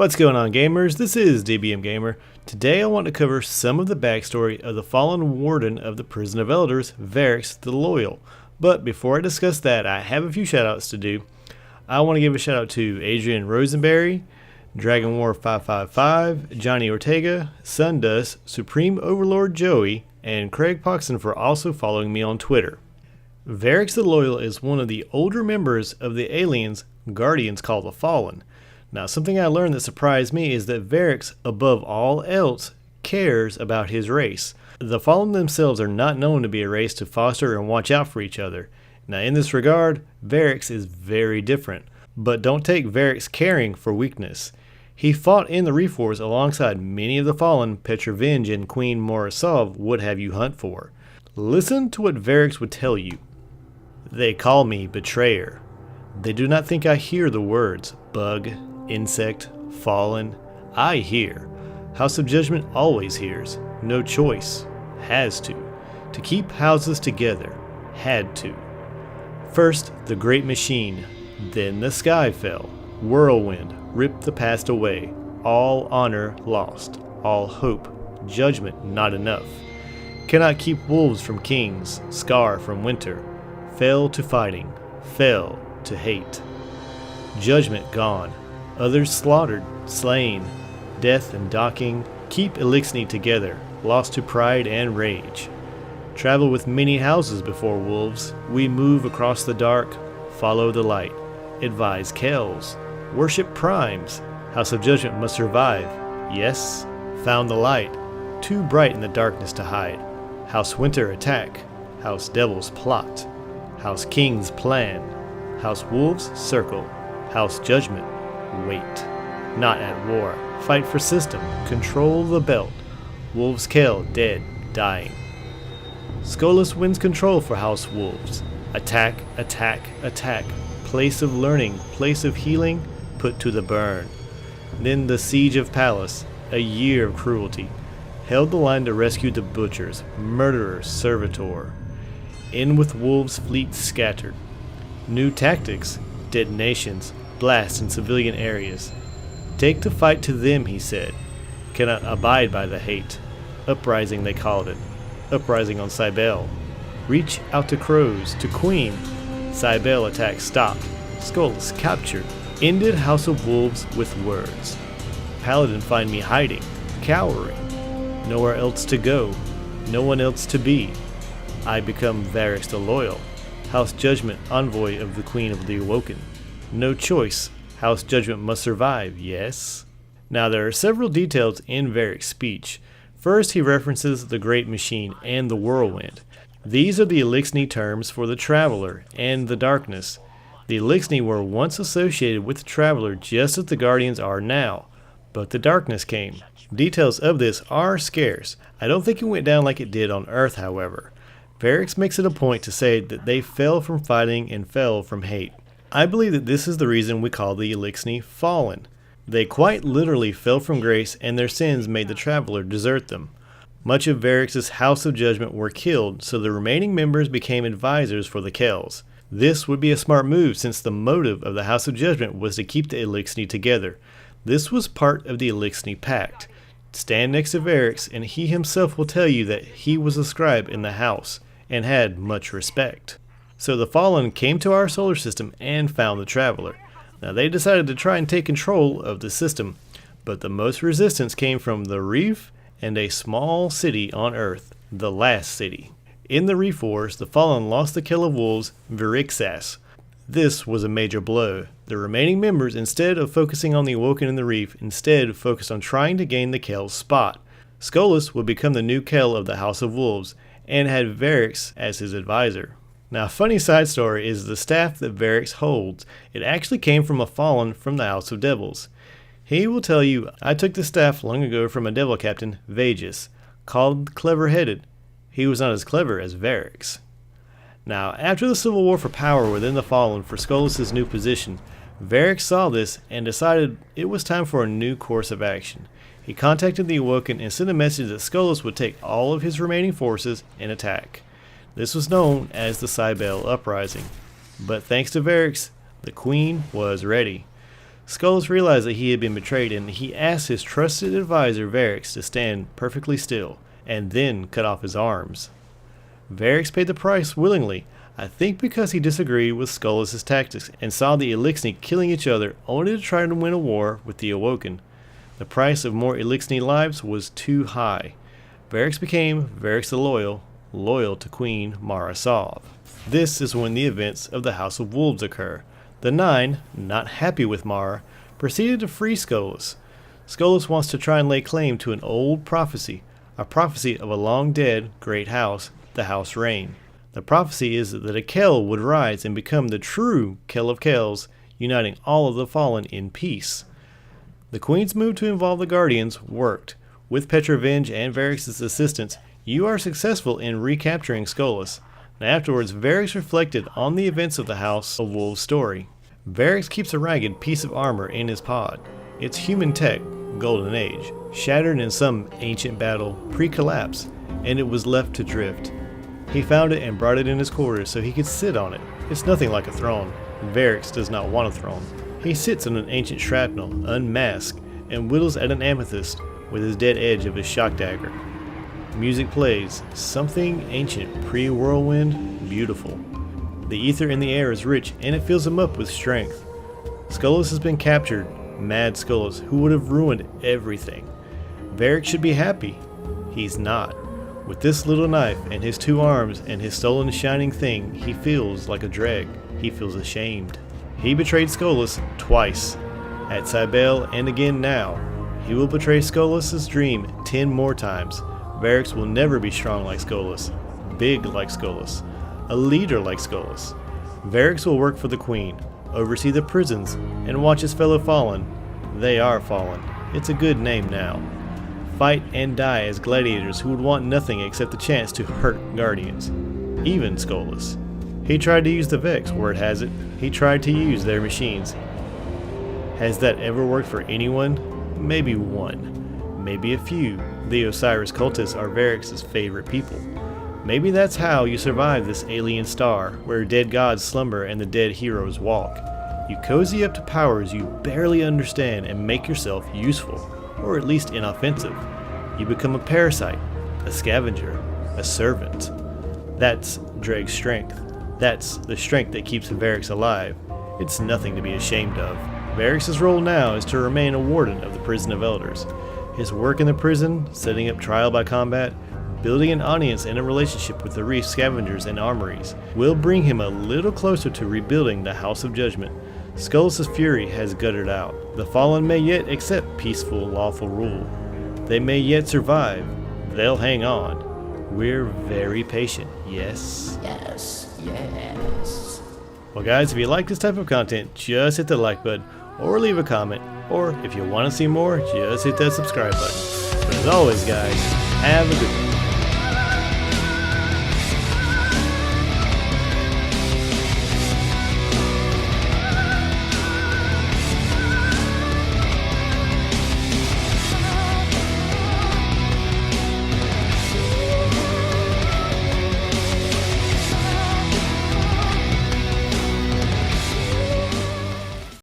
What's going on, gamers? This is DBM Gamer. Today I want to cover some of the backstory of the fallen warden of the Prison of Elders, Variks the Loyal. But before I discuss that, I have a few shoutouts to do. I want to give a shout out to Adrian Rosenberry, Dragon War 555, Johnny Ortega, Sundust, Supreme Overlord Joey, and Craig Poxon for also following me on Twitter. Variks the Loyal is one of the older members of the aliens Guardians called the Fallen. Now, something I learned that surprised me is that Variks, above all else, cares about his race. The Fallen themselves are not known to be a race to foster and watch out for each other. Now, in this regard, Variks is very different. But don't take Variks' caring for weakness. He fought in the Reef Wars alongside many of the Fallen Petrovenge and Queen Morosov would have you hunt for. Listen to what Variks would tell you. They call me betrayer. They do not think I hear the words bug, insect, fallen. I hear. House of Judgement always hears. No choice. Has to. To keep houses together. Had to. First, the great machine. Then the sky fell. Whirlwind ripped the past away. All honor lost. All hope. Judgment not enough. Cannot keep wolves from kings. Scar from winter. Fell to fighting. Fell to hate. Judgment gone. Others slaughtered, slain, death and docking, keep Elixni together, lost to pride and rage. Travel with many houses before wolves, we move across the dark, follow the light, advise Kells, worship primes, House of Judgment must survive, yes, found the light, too bright in the darkness to hide, House Winter attack, House Devils plot, House Kings plan, House Wolves circle, House Judgment wait. Not at war. Fight for system. Control the belt. Wolves kill. Dead. Dying. Skolas wins control for House Wolves. Attack, attack, attack. Place of learning. Place of healing. Put to the burn. Then the Siege of Palace. A year of cruelty. Held the line to rescue the butchers. Murderers. Servitor. In with Wolves' fleet scattered. New tactics. Detonations. Blast in civilian areas. Take the fight to them, he said. Cannot abide by the hate. Uprising, they called it. Uprising on Cybele. Reach out to Crows, to Queen. Cybele attack stopped. Skolas captured. Ended House of Wolves with words. Paladin find me hiding, cowering. Nowhere else to go. No one else to be. I become Variks the Loyal. House Judgment, envoy of the Queen of the Awoken. No choice. House Judgment must survive, yes? Now there are several details in Variks' speech. First, he references the Great Machine and the Whirlwind. These are the Elixni terms for the Traveler and the Darkness. The Elixni were once associated with the Traveler just as the Guardians are now, but the Darkness came. Details of this are scarce. I don't think it went down like it did on Earth, however. Variks makes it a point to say that they fell from fighting and fell from hate. I believe that this is the reason we call the Elixni fallen. They quite literally fell from grace and their sins made the Traveler desert them. Much of Variks' House of Judgment were killed, so the remaining members became advisors for the Kells. This would be a smart move since the motive of the House of Judgment was to keep the Elixni together. This was part of the Elixni Pact. Stand next to Variks and he himself will tell you that he was a scribe in the house and had much respect. So the Fallen came to our solar system and found the Traveler. Now they decided to try and take control of the system, but the most resistance came from the Reef and a small city on Earth, the last city. In the Reef Wars, the Fallen lost the Kill of Wolves, Variksas. This was a major blow. The remaining members, instead of focusing on the Awoken in the Reef, instead focused on trying to gain the Kell's spot. Skolas would become the new Kell of the House of Wolves, and had Variks as his advisor. Now, a funny side story is the staff that Variks holds. It actually came from a Fallen from the House of Devils. He will tell you, I took the staff long ago from a devil captain, Vagus, called clever-headed. He was not as clever as Variks. Now, after the civil war for power within the Fallen for Skolas' new position, Variks saw this and decided it was time for a new course of action. He contacted the Awoken and sent a message that Skolas would take all of his remaining forces and attack. This was known as the Cybele Uprising. But thanks to Variks, the Queen was ready. Skolus realized that he had been betrayed, and he asked his trusted advisor Variks to stand perfectly still, and then cut off his arms. Variks paid the price willingly, I think because he disagreed with Skolas' tactics and saw the Elixni killing each other only to try to win a war with the Awoken. The price of more Elixni lives was too high. Variks became Variks the Loyal, loyal to Queen Mara Sov. This is when the events of the House of Wolves occur. The Nine, not happy with Mara, proceeded to free Skolas. Skolas wants to try and lay claim to an old prophecy, a prophecy of a long-dead great house, the House Rain. The prophecy is that a Kell would rise and become the true Kell of Kells, uniting all of the fallen in peace. The Queen's move to involve the Guardians worked. With Petrovenge and Variks' assistance, you are successful in recapturing Skolas. And afterwards, Variks reflected on the events of the House of Wolves story. Variks keeps a ragged piece of armor in his pod. It's human tech, Golden Age, shattered in some ancient battle pre-collapse, and it was left to drift. He found it and brought it in his quarters so he could sit on it. It's nothing like a throne. Variks does not want a throne. He sits on an ancient shrapnel, unmasked, and whittles at an amethyst with his dead edge of his shock dagger. Music plays, something ancient, pre-whirlwind, beautiful. The ether in the air is rich, and it fills him up with strength. Skolas has been captured, mad Skolas, who would have ruined everything. Variks should be happy. He's not. With this little knife and his 2 arms and his stolen shining thing, he feels like a dreg. He feels ashamed. He betrayed Skolas twice. At Cybele and again now. He will betray Skolas' dream 10 more times. Variks will never be strong like Skolas, big like Skolas, a leader like Skolas. Variks will work for the Queen, oversee the prisons, and watch his fellow fallen. They are fallen. It's a good name now. Fight and die as gladiators who would want nothing except the chance to hurt Guardians. Even Skolas. He tried to use the Vex, word has it. He tried to use their machines. Has that ever worked for anyone? Maybe one. Maybe a few. The Osiris cultists are Variks' favorite people. Maybe that's how you survive this alien star, where dead gods slumber and the dead heroes walk. You cozy up to powers you barely understand and make yourself useful, or at least inoffensive. You become a parasite, a scavenger, a servant. That's Dreg's strength. That's the strength that keeps Variks alive. It's nothing to be ashamed of. Variks' role now is to remain a warden of the Prison of Elders. His work in the prison, setting up trial by combat, building an audience and a relationship with the reef scavengers and armories, will bring him a little closer to rebuilding the House of Judgment. Skolas' fury has guttered out. The fallen may yet accept peaceful, lawful rule. They may yet survive. They'll hang on. We're very patient, yes? Yes. Well guys, if you like this type of content, just hit the like button, or leave a comment, or if you want to see more, just hit that subscribe button. But as always guys, have a good one.